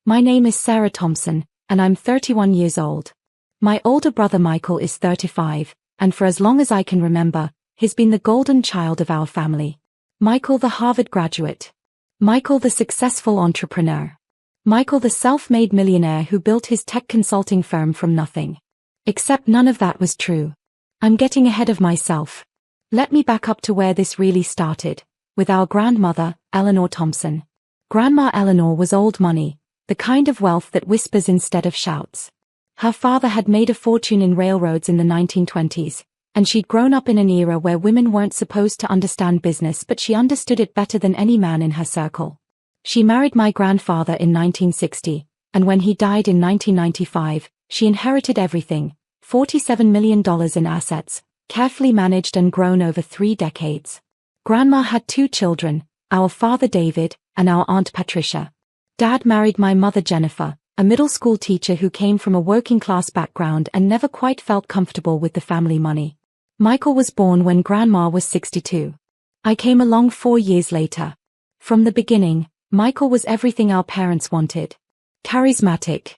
My name is Sarah Thompson, and I'm 31 years old. My older brother Michael is 35, and for as long as I can remember, he's been the golden child of our family. Michael the Harvard graduate. Michael the successful entrepreneur. Michael the self-made millionaire who built his tech consulting firm from nothing. Except none of that was true. I'm getting ahead of myself. Let me back up to where this really started, with our grandmother, Eleanor Thompson. Grandma Eleanor was old money, the kind of wealth that whispers instead of shouts. Her father had made a fortune in railroads in the 1920s, and she'd grown up in an era where women weren't supposed to understand business, but she understood it better than any man in her circle. She married my grandfather in 1960, and when he died in 1995, she inherited everything, $47 million in assets, carefully managed and grown over 3 decades. Grandma had 2 children, our father David, and our aunt Patricia. Dad married my mother Jennifer, a middle school teacher who came from a working-class background and never quite felt comfortable with the family money. Michael was born when Grandma was 62. I came along 4 years later. From the beginning, Michael was everything our parents wanted. Charismatic.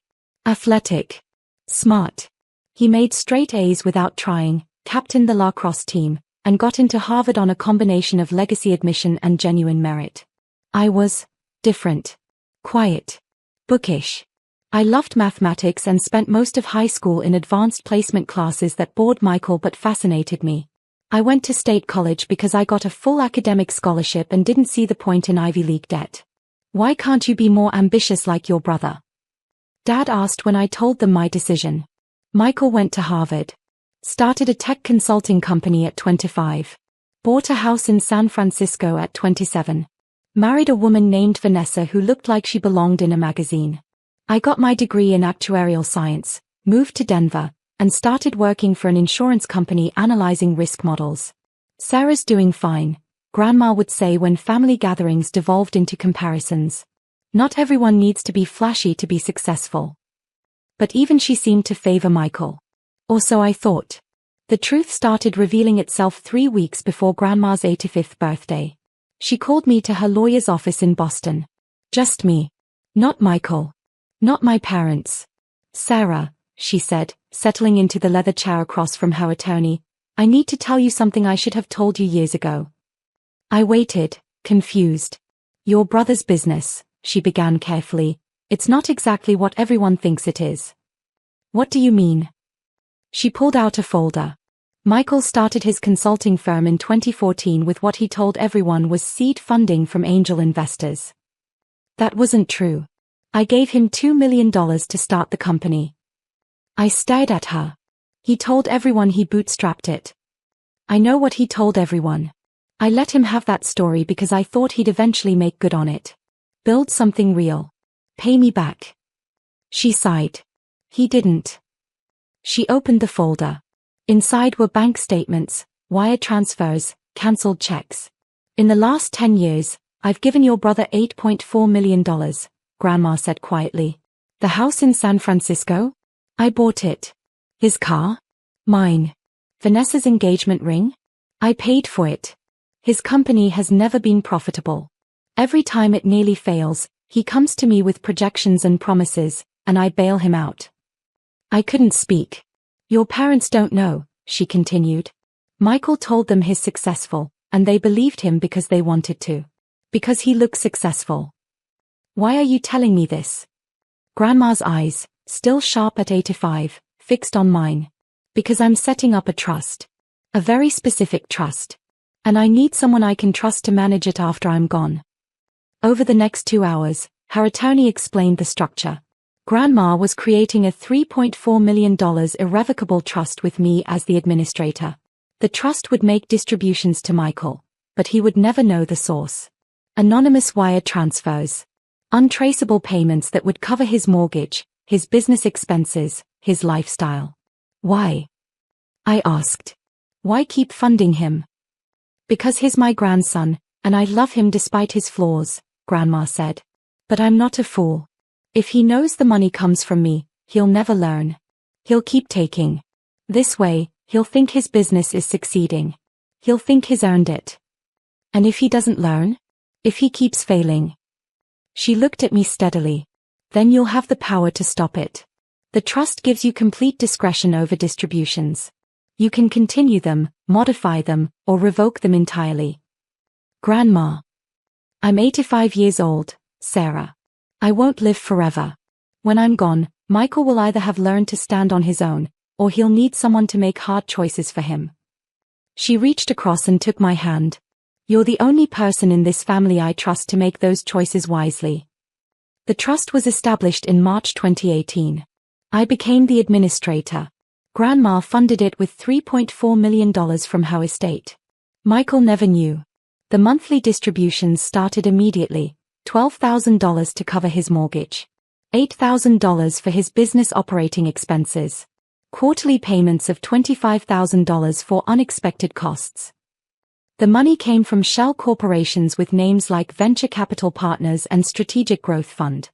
Athletic. Smart. He made straight A's without trying, captained the lacrosse team, and got into Harvard on a combination of legacy admission and genuine merit. I was different. Quiet. Bookish. I loved mathematics and spent most of high school in advanced placement classes that bored Michael but fascinated me. I went to state college because I got a full academic scholarship and didn't see the point in Ivy League debt. Why can't you be more ambitious like your brother? Dad asked when I told them my decision. Michael went to Harvard. Started a tech consulting company at 25. Bought a house in San Francisco at 27. Married a woman named Vanessa who looked like she belonged in a magazine. I got my degree in actuarial science, moved to Denver, and started working for an insurance company analyzing risk models. Sarah's doing fine, Grandma would say when family gatherings devolved into comparisons. Not everyone needs to be flashy to be successful. But even she seemed to favor Michael. Or so I thought. The truth started revealing itself 3 weeks before Grandma's 85th birthday. She called me to her lawyer's office in Boston. Just me. Not Michael. Not my parents. Sarah, she said, settling into the leather chair across from her attorney, I need to tell you something I should have told you years ago. I waited, confused. Your brother's business, she began carefully. It's not exactly what everyone thinks it is. What do you mean? She pulled out a folder. Michael started his consulting firm in 2014 with what he told everyone was seed funding from angel investors. That wasn't true. I gave him $2 million to start the company. I stared at her. He told everyone he bootstrapped it. I know what he told everyone. I let him have that story because I thought he'd eventually make good on it. Build something real. Pay me back. She sighed. He didn't. She opened the folder. Inside were bank statements, wire transfers, cancelled checks. In the last 10 years, I've given your brother $8.4 million, Grandma said quietly. The house in San Francisco? I bought it. His car? Mine. Vanessa's engagement ring? I paid for it. His company has never been profitable. Every time it nearly fails, he comes to me with projections and promises, and I bail him out. I couldn't speak. Your parents don't know, she continued. Michael told them he's successful, and they believed him because they wanted to. Because he looks successful. Why are you telling me this? Grandma's eyes, still sharp at 85, fixed on mine. Because I'm setting up a trust. A very specific trust. And I need someone I can trust to manage it after I'm gone. Over the next 2 hours, her attorney explained the structure. Grandma was creating a $3.4 million irrevocable trust with me as the administrator. The trust would make distributions to Michael, but he would never know the source. Anonymous wire transfers. Untraceable payments that would cover his mortgage, his business expenses, his lifestyle. Why? I asked. Why keep funding him? Because he's my grandson, and I love him despite his flaws, Grandma said. But I'm not a fool. If he knows the money comes from me, he'll never learn. He'll keep taking. This way, he'll think his business is succeeding. He'll think he's earned it. And if he doesn't learn? If he keeps failing? She looked at me steadily. Then you'll have the power to stop it. The trust gives you complete discretion over distributions. You can continue them, modify them, or revoke them entirely. Grandma. I'm 85 years old, Sarah. I won't live forever. When I'm gone, Michael will either have learned to stand on his own, or he'll need someone to make hard choices for him. She reached across and took my hand. You're the only person in this family I trust to make those choices wisely. The trust was established in March 2018. I became the administrator. Grandma funded it with $3.4 million from her estate. Michael never knew. The monthly distributions started immediately, $12,000 to cover his mortgage, $8,000 for his business operating expenses, quarterly payments of $25,000 for unexpected costs. The money came from shell corporations with names like Venture Capital Partners and Strategic Growth Fund.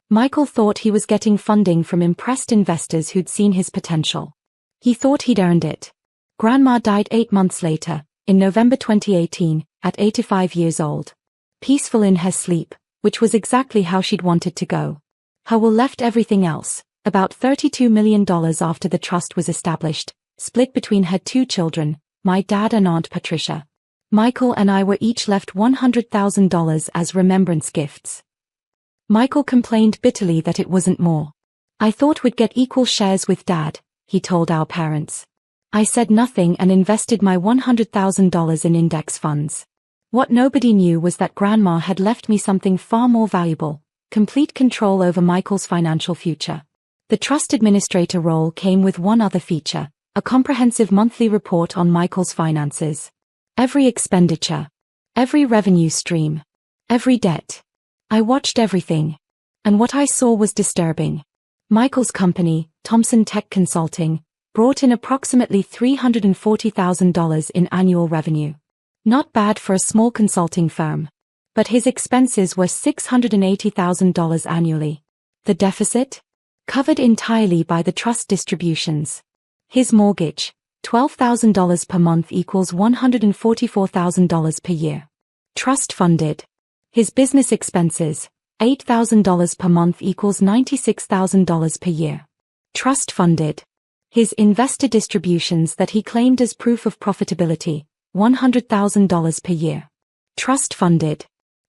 Michael thought he was getting funding from impressed investors who'd seen his potential. He thought he'd earned it. Grandma died 8 months later, in November 2018, at 85 years old. Peaceful in her sleep, which was exactly how she'd wanted to go. Her will left everything else, about $32 million after the trust was established, split between her 2 children, my dad and Aunt Patricia. Michael and I were each left $100,000 as remembrance gifts. Michael complained bitterly that it wasn't more. I thought we'd get equal shares with Dad, he told our parents. I said nothing and invested my $100,000 in index funds. What nobody knew was that Grandma had left me something far more valuable, complete control over Michael's financial future. The trust administrator role came with one other feature, a comprehensive monthly report on Michael's finances. Every expenditure, every revenue stream, every debt. I watched everything. And what I saw was disturbing. Michael's company, Thompson Tech Consulting, brought in approximately $340,000 in annual revenue. Not bad for a small consulting firm. But his expenses were $680,000 annually. The deficit? Covered entirely by the trust distributions. His mortgage, $12,000 per month equals $144,000 per year. Trust funded. His business expenses, $8,000 per month equals $96,000 per year. Trust funded. His investor distributions that he claimed as proof of profitability, $100,000 per year. Trust funded.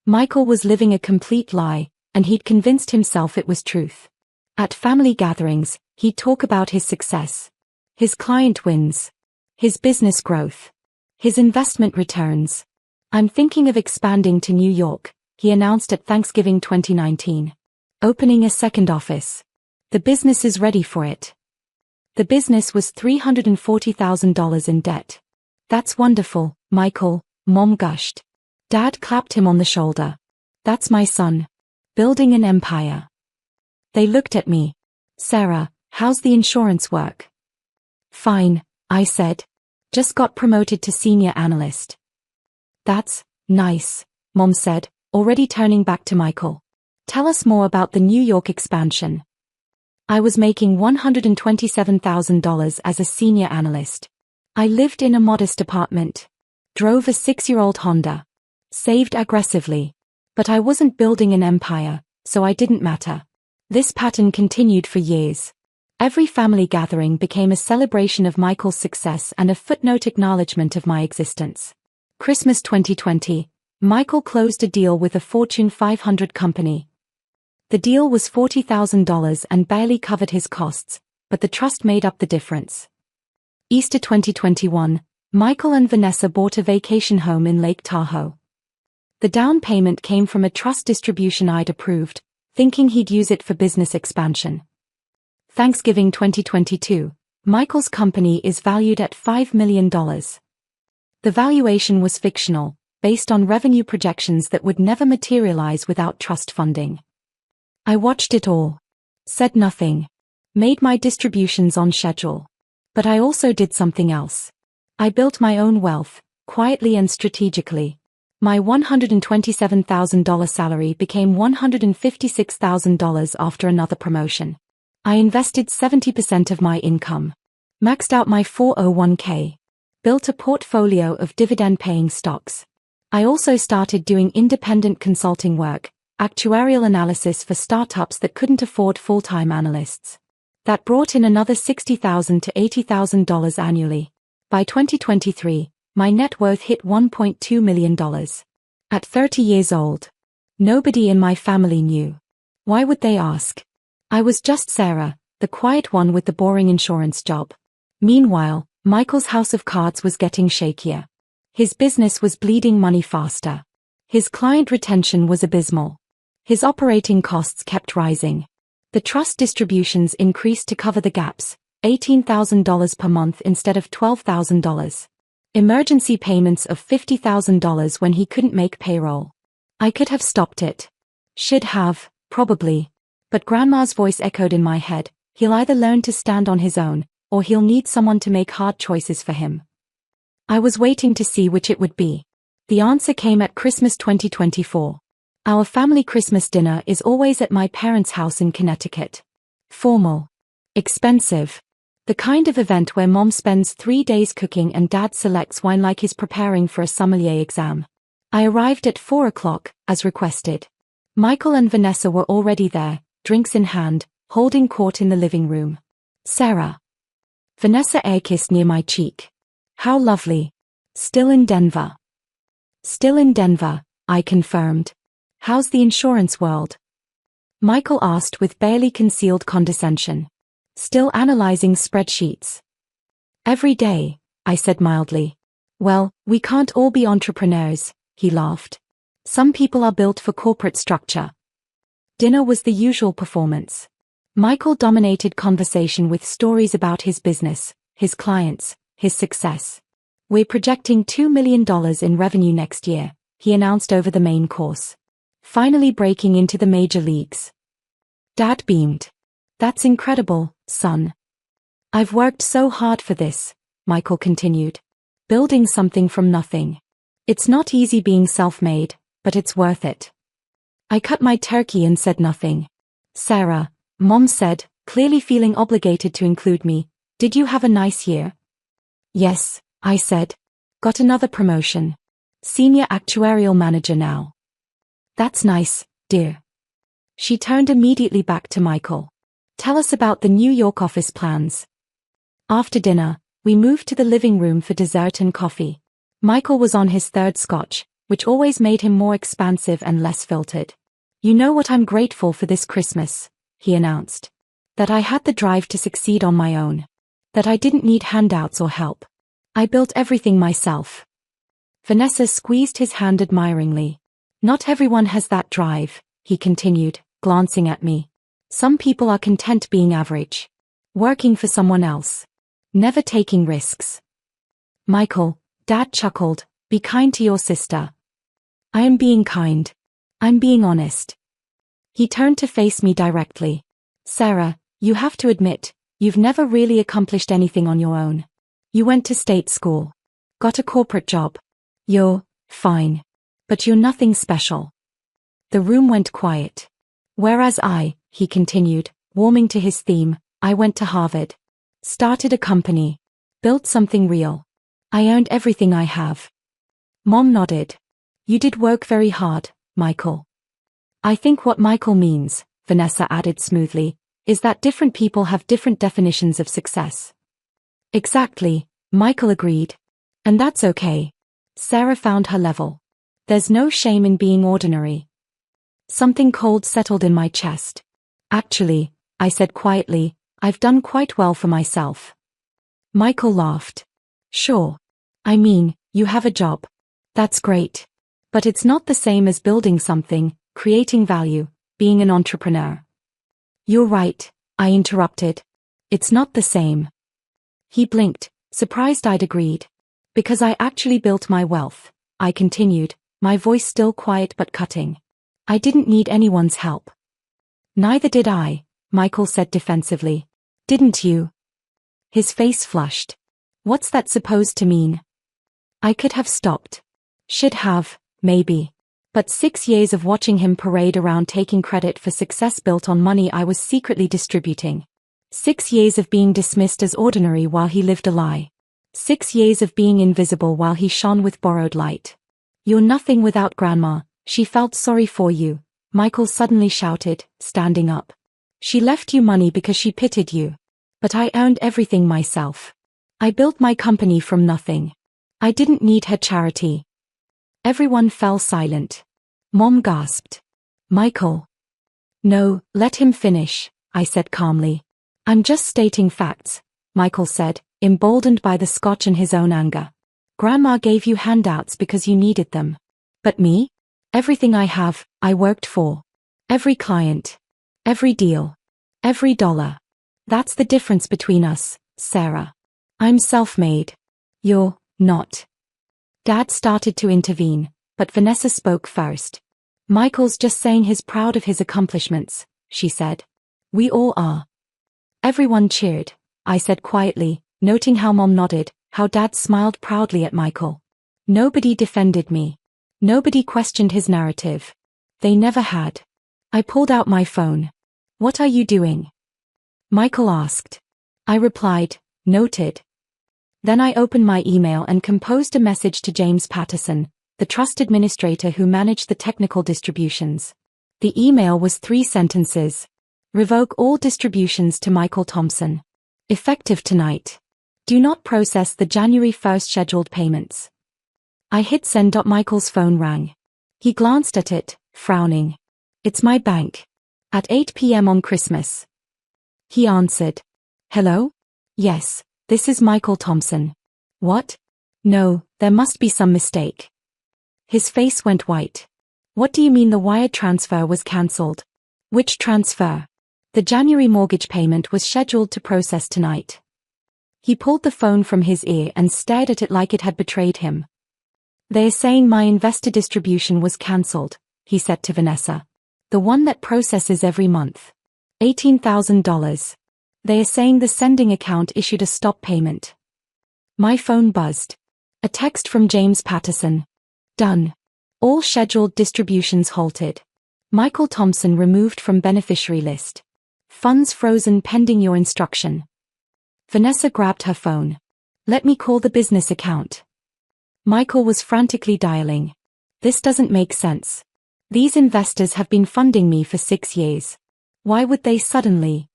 Michael was living a complete lie, and he'd convinced himself it was truth. At family gatherings, he'd talk about his success. His client wins. His business growth. His investment returns. I'm thinking of expanding to New York, he announced at Thanksgiving 2019. Opening a second office. The business is ready for it. The business was $340,000 in debt. That's wonderful, Michael, Mom gushed. Dad clapped him on the shoulder. That's my son. Building an empire. They looked at me. Sarah, how's the insurance work? Fine, I said. Just got promoted to senior analyst. That's nice, Mom said, already turning back to Michael. Tell us more about the New York expansion. I was making $127,000 as a senior analyst. I lived in a modest apartment. Drove a 6-year-old Honda. Saved aggressively. But I wasn't building an empire, so I didn't matter. This pattern continued for years. Every family gathering became a celebration of Michael's success and a footnote acknowledgement of my existence. Christmas 2020, Michael closed a deal with a Fortune 500 company. The deal was $40,000 and barely covered his costs, but the trust made up the difference. Easter 2021, Michael and Vanessa bought a vacation home in Lake Tahoe. The down payment came from a trust distribution I'd approved, thinking he'd use it for business expansion. Thanksgiving 2022, Michael's company is valued at $5 million. The valuation was fictional, based on revenue projections that would never materialize without trust funding. I watched it all. Said nothing. Made my distributions on schedule. But I also did something else. I built my own wealth, quietly and strategically. My $127,000 salary became $156,000 after another promotion. I invested 70% of my income. Maxed out my 401k. Built a portfolio of dividend-paying stocks. I also started doing independent consulting work, actuarial analysis for startups that couldn't afford full-time analysts. That brought in another $60,000 to $80,000 annually. By 2023, my net worth hit $1.2 million. At 30 years old. Nobody in my family knew. Why would they ask? I was just Sarah, the quiet one with the boring insurance job. Meanwhile, Michael's house of cards was getting shakier. His business was bleeding money faster. His client retention was abysmal. His operating costs kept rising. The trust distributions increased to cover the gaps, $18,000 per month instead of $12,000. Emergency payments of $50,000 when he couldn't make payroll. I could have stopped it. Should have, probably. But Grandma's voice echoed in my head, he'll either learn to stand on his own, or he'll need someone to make hard choices for him. I was waiting to see which it would be. The answer came at Christmas 2024. Our family Christmas dinner is always at my parents' house in Connecticut. Formal. Expensive. The kind of event where Mom spends 3 days cooking and Dad selects wine like he's preparing for a sommelier exam. I arrived at 4 o'clock, as requested. Michael and Vanessa were already there, drinks in hand, holding court in the living room. Sarah. Vanessa air-kissed near my cheek. How lovely. Still in Denver. Still in Denver, I confirmed. How's the insurance world? Michael asked with barely concealed condescension. Still analyzing spreadsheets. Every day, I said mildly. Well, we can't all be entrepreneurs, he laughed. Some people are built for corporate structure. Dinner was the usual performance. Michael dominated conversation with stories about his business, his clients, his success. We're projecting $2 million in revenue next year, he announced over the main course. Finally breaking into the major leagues. Dad beamed. That's incredible, son. I've worked so hard for this, Michael continued. Building something from nothing. It's not easy being self-made, but it's worth it. I cut my turkey and said nothing. Sarah, Mom said, clearly feeling obligated to include me, did you have a nice year? Yes, I said. Got another promotion. Senior actuarial manager now. That's nice, dear. She turned immediately back to Michael. Tell us about the New York office plans. After dinner, we moved to the living room for dessert and coffee. Michael was on his third scotch, which always made him more expansive and less filtered. You know what I'm grateful for this Christmas, he announced. That I had the drive to succeed on my own. That I didn't need handouts or help. I built everything myself. Vanessa squeezed his hand admiringly. Not everyone has that drive, he continued, glancing at me. Some people are content being average. Working for someone else. Never taking risks. Michael, Dad chuckled, be kind to your sister. I am being kind. I'm being honest. He turned to face me directly. Sarah, you have to admit, you've never really accomplished anything on your own. You went to state school. Got a corporate job. You're fine. But you're nothing special. The room went quiet. Whereas he continued, warming to his theme, I went to Harvard. Started a company. Built something real. I earned everything I have. Mom nodded. You did work very hard, Michael. I think what Michael means, Vanessa added smoothly, is that different people have different definitions of success. Exactly, Michael agreed. And that's okay. Sarah found her level. There's no shame in being ordinary. Something cold settled in my chest. Actually, I said quietly, I've done quite well for myself. Michael laughed. Sure. I mean, you have a job. That's great. But it's not the same as building something, creating value, being an entrepreneur. You're right, I interrupted. It's not the same. He blinked, surprised I'd agreed. Because I actually built my wealth, I continued, my voice still quiet but cutting. I didn't need anyone's help. Neither did I, Michael said defensively. Didn't you? His face flushed. What's that supposed to mean? I could have stopped. Should have, maybe. But 6 years of watching him parade around taking credit for success built on money I was secretly distributing. 6 years of being dismissed as ordinary while he lived a lie. 6 years of being invisible while he shone with borrowed light. You're nothing without Grandma, she felt sorry for you, Michael suddenly shouted, standing up. She left you money because she pitied you. But I earned everything myself. I built my company from nothing. I didn't need her charity. Everyone fell silent. Mom gasped. Michael. No, let him finish, I said calmly. I'm just stating facts, Michael said, emboldened by the scotch and his own anger. Grandma gave you handouts because you needed them. But me? Everything I have, I worked for. Every client. Every deal. Every dollar. That's the difference between us, Sarah. I'm self-made. You're not. Dad started to intervene, but Vanessa spoke first. Michael's just saying he's proud of his accomplishments, she said. We all are. Everyone cheered, I said quietly, noting how Mom nodded, how Dad smiled proudly at Michael. Nobody defended me. Nobody questioned his narrative. They never had. I pulled out my phone. What are you doing? Michael asked. I replied, noted. Then I opened my email and composed a message to James Patterson, the trust administrator who managed the technical distributions. The email was 3 sentences. Revoke all distributions to Michael Thompson. Effective tonight. Do not process the January 1st scheduled payments. I hit send. Michael's phone rang. He glanced at it, frowning. It's my bank. At 8 p.m. on Christmas. He answered. Hello? Yes, this is Michael Thompson. What? No, there must be some mistake. His face went white. What do you mean the wire transfer was cancelled? Which transfer? The January mortgage payment was scheduled to process tonight. He pulled the phone from his ear and stared at it like it had betrayed him. They're saying my investor distribution was cancelled, he said to Vanessa. The one that processes every month. $18,000. They are saying the sending account issued a stop payment. My phone buzzed. A text from James Patterson. Done. All scheduled distributions halted. Michael Thompson removed from beneficiary list. Funds frozen pending your instruction. Vanessa grabbed her phone. Let me call the business account. Michael was frantically dialing. This doesn't make sense. These investors have been funding me for 6 years. Why would they suddenly?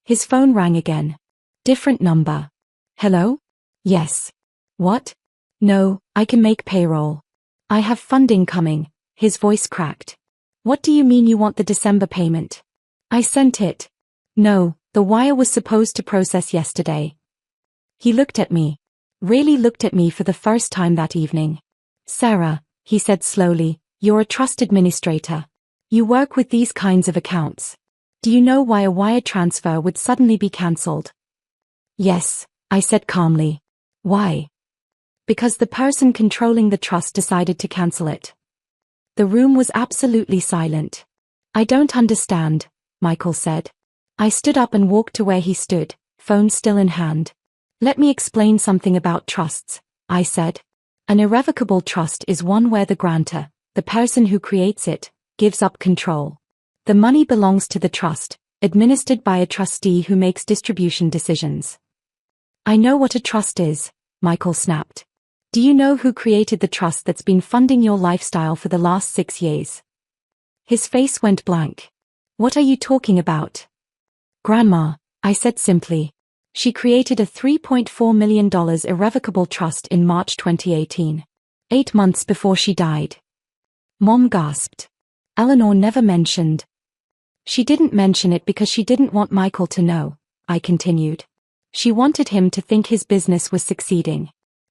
His phone rang again. Different number. Hello? Yes. What? No, I can make payroll. I have funding coming, his voice cracked. What do you mean you want the December payment? I sent it. No, the wire was supposed to process yesterday. He looked at me. Really looked at me for the first time that evening. Sarah, he said slowly, you're a trust administrator. You work with these kinds of accounts. Do you know why a wire transfer would suddenly be cancelled? Yes, I said calmly. Why? Because the person controlling the trust decided to cancel it. The room was absolutely silent. I don't understand, Michael said. I stood up and walked to where he stood, phone still in hand. Let me explain something about trusts, I said. An irrevocable trust is one where the grantor, the person who creates it, gives up control. The money belongs to the trust, administered by a trustee who makes distribution decisions. I know what a trust is, Michael snapped. Do you know who created the trust that's been funding your lifestyle for the last 6 years? His face went blank. What are you talking about? Grandma, I said simply. She created a $3.4 million irrevocable trust in March 2018. 8 months before she died. Mom gasped. Eleanor never mentioned. She didn't mention it because she didn't want Michael to know, I continued. She wanted him to think his business was succeeding.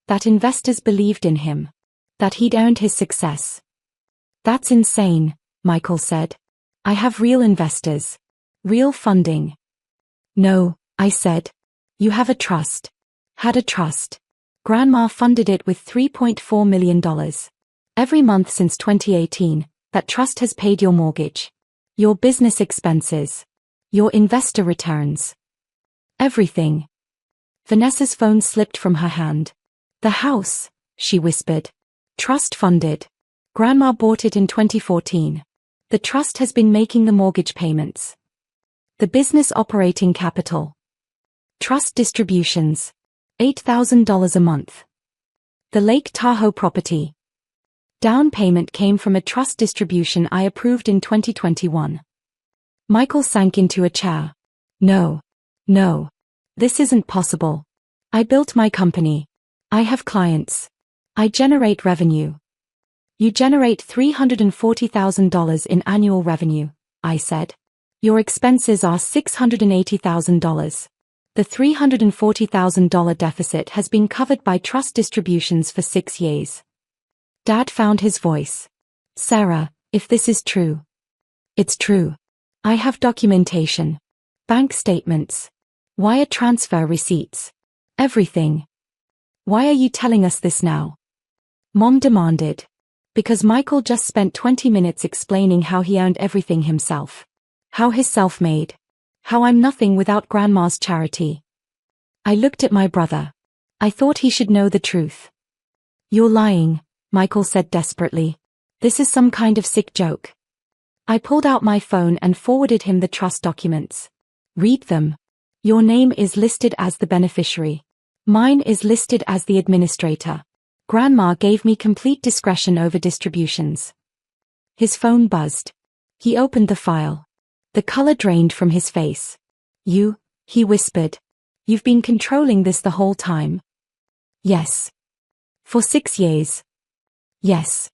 That investors believed in him. That he'd earned his success. That's insane, Michael said. I have real investors. Real funding. No, I said. You have a trust. Had a trust. Grandma funded it with $3.4 million. Every month since 2018, that trust has paid your mortgage. Your business expenses. Your investor returns. Everything. Vanessa's phone slipped from her hand. The house, she whispered. Trust funded. Grandma bought it in 2014. The trust has been making the mortgage payments. The business operating capital. Trust distributions. $8,000 a month. The Lake Tahoe property. Down payment came from a trust distribution I approved in 2021. Michael sank into a chair. No. No. This isn't possible. I built my company. I have clients. I generate revenue. You generate $340,000 in annual revenue, I said. Your expenses are $680,000. The $340,000 deficit has been covered by trust distributions for 6 years. Dad found his voice. Sarah, if this is true. It's true. I have documentation. Bank statements. Wire transfer receipts. Everything. Why are you telling us this now? Mom demanded. Because Michael just spent 20 minutes explaining how he earned everything himself. How he's self-made. How I'm nothing without Grandma's charity. I looked at my brother. I thought he should know the truth. You're lying, Michael said desperately. This is some kind of sick joke. I pulled out my phone and forwarded him the trust documents. Read them. Your name is listed as the beneficiary. Mine is listed as the administrator. Grandma gave me complete discretion over distributions. His phone buzzed. He opened the file. The color drained from his face. You, he whispered. You've been controlling this the whole time. Yes. For 6 years. Yes.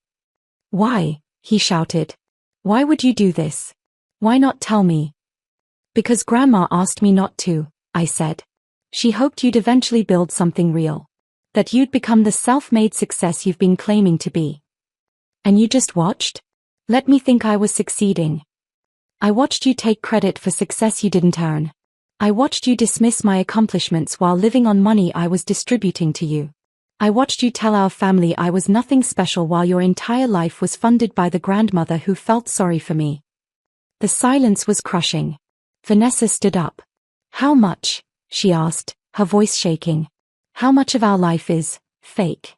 Why? He shouted. Why would you do this? Why not tell me? Because Grandma asked me not to, I said. She hoped you'd eventually build something real. That you'd become the self-made success you've been claiming to be. And you just watched? Let me think I was succeeding. I watched you take credit for success you didn't earn. I watched you dismiss my accomplishments while living on money I was distributing to you. I watched you tell our family I was nothing special while your entire life was funded by the grandmother who felt sorry for me. The silence was crushing. Vanessa stood up. How much? She asked, her voice shaking. How much of our life is fake?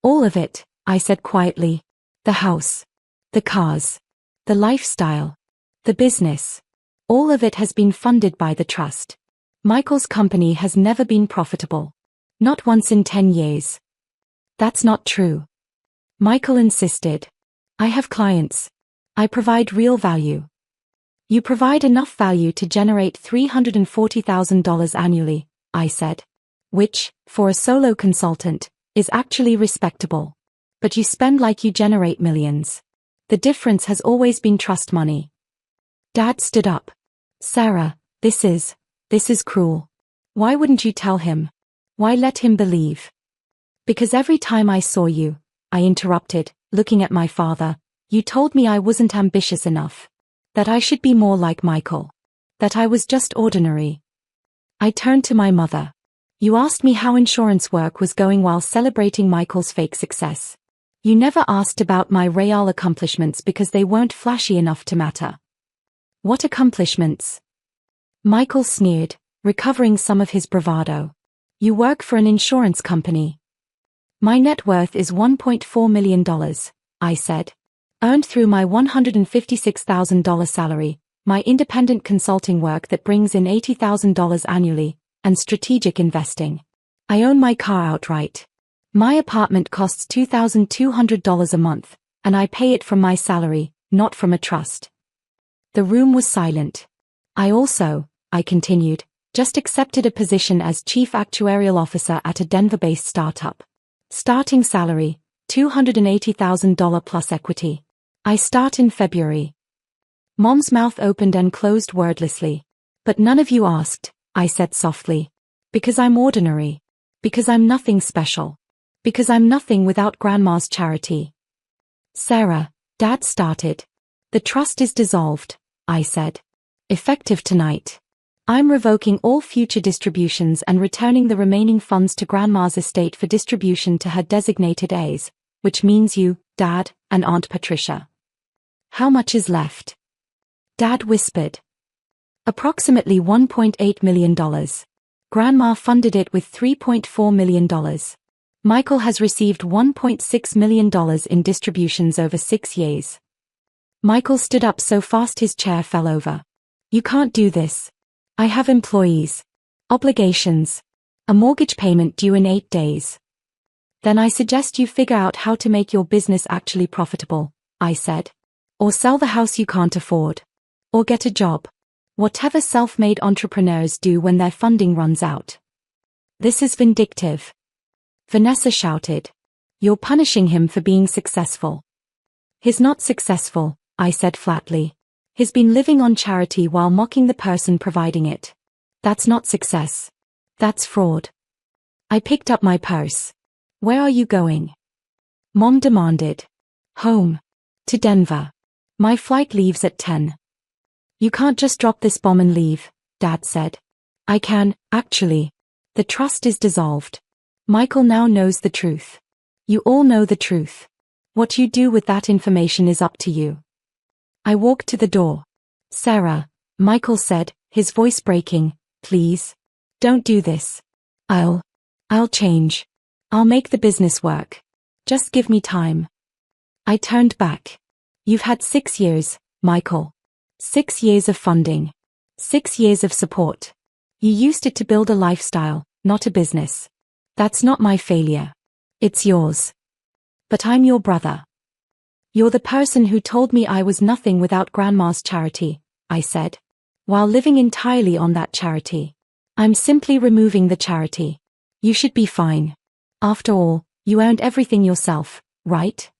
All of it, I said quietly. The house. The cars. The lifestyle. The business. All of it has been funded by the trust. Michael's company has never been profitable. Not once in 10 years. That's not true. Michael insisted. I have clients. I provide real value. You provide enough value to generate $340,000 annually, I said. Which, for a solo consultant, is actually respectable. But you spend like you generate millions. The difference has always been trust money. Dad stood up. Sarah, this is cruel. Why wouldn't you tell him? Why let him believe? Because every time I saw you, I interrupted, looking at my father, you told me I wasn't ambitious enough. That I should be more like Michael. That I was just ordinary. I turned to my mother. You asked me how insurance work was going while celebrating Michael's fake success. You never asked about my real accomplishments because they weren't flashy enough to matter. What accomplishments? Michael sneered, recovering some of his bravado. You work for an insurance company. My net worth is $1.4 million, I said. Earned through my $156,000 salary, my independent consulting work that brings in $80,000 annually, and strategic investing. I own my car outright. My apartment costs $2,200 a month, and I pay it from my salary, not from a trust. The room was silent. I continued, just accepted a position as Chief Actuarial Officer at a Denver-based startup. Starting salary, $280,000 plus equity. I start in February. Mom's mouth opened and closed wordlessly. But none of you asked, I said softly. Because I'm ordinary. Because I'm nothing special. Because I'm nothing without Grandma's charity. Sarah, Dad started. The trust is dissolved, I said. Effective tonight. I'm revoking all future distributions and returning the remaining funds to Grandma's estate for distribution to her designated heirs, which means you, Dad, and Aunt Patricia. How much is left? Dad whispered. Approximately $1.8 million. Grandma funded it with $3.4 million. Michael has received $1.6 million in distributions over 6 years. Michael stood up so fast his chair fell over. You can't do this. I have employees. Obligations. A mortgage payment due in 8 days. Then I suggest you figure out how to make your business actually profitable, I said. Or sell the house you can't afford. Or get a job. Whatever self-made entrepreneurs do when their funding runs out. This is vindictive. Vanessa shouted. You're punishing him for being successful. He's not successful, I said flatly. He's been living on charity while mocking the person providing it. That's not success. That's fraud. I picked up my purse. Where are you going? Mom demanded. Home. To Denver. My flight leaves at 10. You can't just drop this bomb and leave, Dad said. I can, actually. The trust is dissolved. Michael now knows the truth. You all know the truth. What you do with that information is up to you. I walked to the door. Sarah, Michael said, his voice breaking, please. Don't do this. I'll change. I'll make the business work. Just give me time. I turned back. You've had 6 years, Michael. 6 years of funding. 6 years of support. You used it to build a lifestyle, not a business. That's not my failure. It's yours. But I'm your brother. You're the person who told me I was nothing without Grandma's charity, I said. While living entirely on that charity. I'm simply removing the charity. You should be fine. After all, you earned everything yourself, right?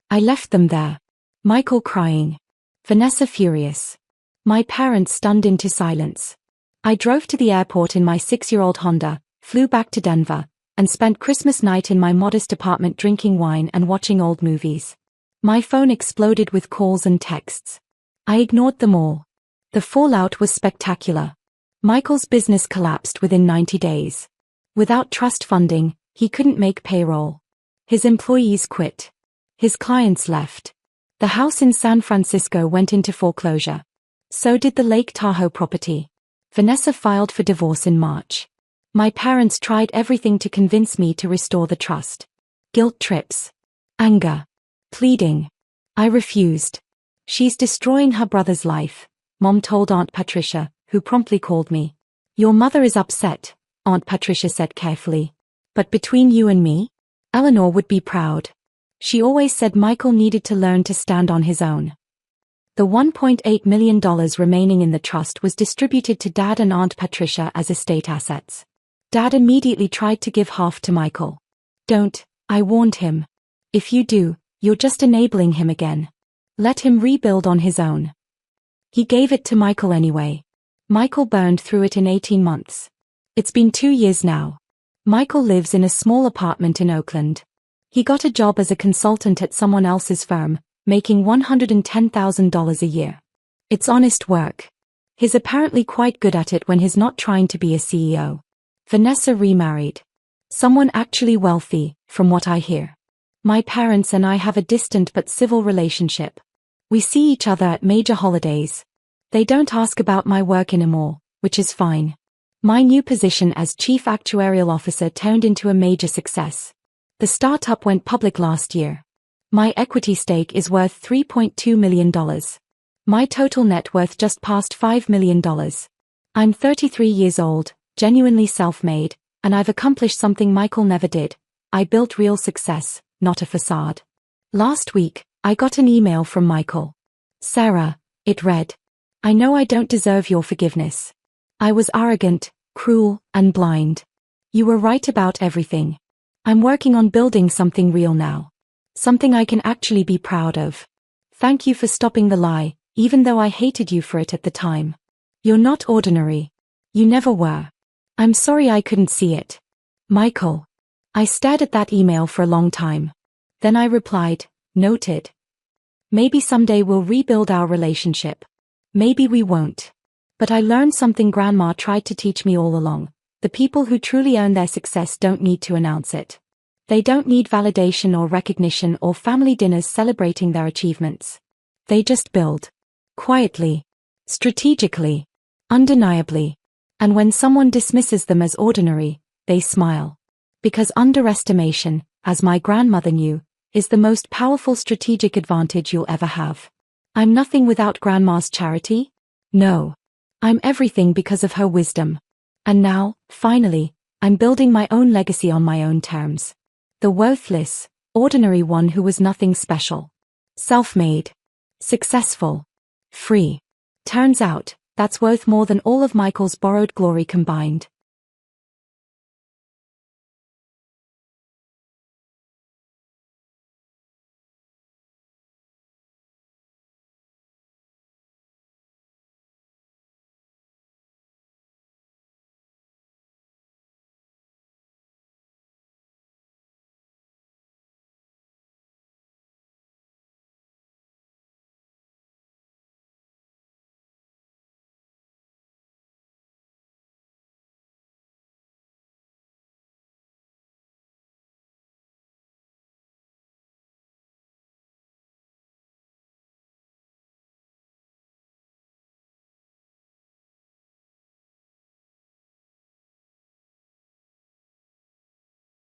I left them there. Michael crying. Vanessa furious. My parents stunned into silence. I drove to the airport in my 6-year-old Honda, flew back to Denver, and spent Christmas night in my modest apartment drinking wine and watching old movies. My phone exploded with calls and texts. I ignored them all. The fallout was spectacular. Michael's business collapsed within 90 days. Without trust funding, he couldn't make payroll. His employees quit. His clients left. The house in San Francisco went into foreclosure. So did the Lake Tahoe property. Vanessa filed for divorce in March. My parents tried everything to convince me to restore the trust. Guilt trips. Anger. Pleading. I refused. She's destroying her brother's life, Mom told Aunt Patricia, who promptly called me. Your mother is upset, Aunt Patricia said carefully. But between you and me, Eleanor would be proud. She always said Michael needed to learn to stand on his own. The $1.8 million remaining in the trust was distributed to Dad and Aunt Patricia as estate assets. Dad immediately tried to give half to Michael. Don't, I warned him. If you do, you're just enabling him again. Let him rebuild on his own. He gave it to Michael anyway. Michael burned through it in 18 months. It's been 2 years now. Michael lives in a small apartment in Oakland. He got a job as a consultant at someone else's firm, making $110,000 a year. It's honest work. He's apparently quite good at it when he's not trying to be a CEO. Vanessa remarried. Someone actually wealthy, from what I hear. My parents and I have a distant but civil relationship. We see each other at major holidays. They don't ask about my work anymore, which is fine. My new position as Chief Actuarial Officer turned into a major success. The startup went public last year. My equity stake is worth $3.2 million. My total net worth just passed $5 million. I'm 33 years old, genuinely self-made, and I've accomplished something Michael never did. I built real success, not a facade. Last week, I got an email from Michael. Sarah, it read. I know I don't deserve your forgiveness. I was arrogant, cruel, and blind. You were right about everything. I'm working on building something real now. Something I can actually be proud of. Thank you for stopping the lie, even though I hated you for it at the time. You're not ordinary. You never were. I'm sorry I couldn't see it. Michael. I stared at that email for a long time. Then I replied, noted. Maybe someday we'll rebuild our relationship. Maybe we won't. But I learned something Grandma tried to teach me all along. The people who truly earn their success don't need to announce it. They don't need validation or recognition or family dinners celebrating their achievements. They just build. Quietly. Strategically. Undeniably. And when someone dismisses them as ordinary, they smile. Because underestimation, as my grandmother knew, is the most powerful strategic advantage you'll ever have. I'm nothing without Grandma's charity? No. I'm everything because of her wisdom. And now, finally, I'm building my own legacy on my own terms. The worthless, ordinary one who was nothing special. Self-made. Successful. Free. Turns out, that's worth more than all of Michael's borrowed glory combined.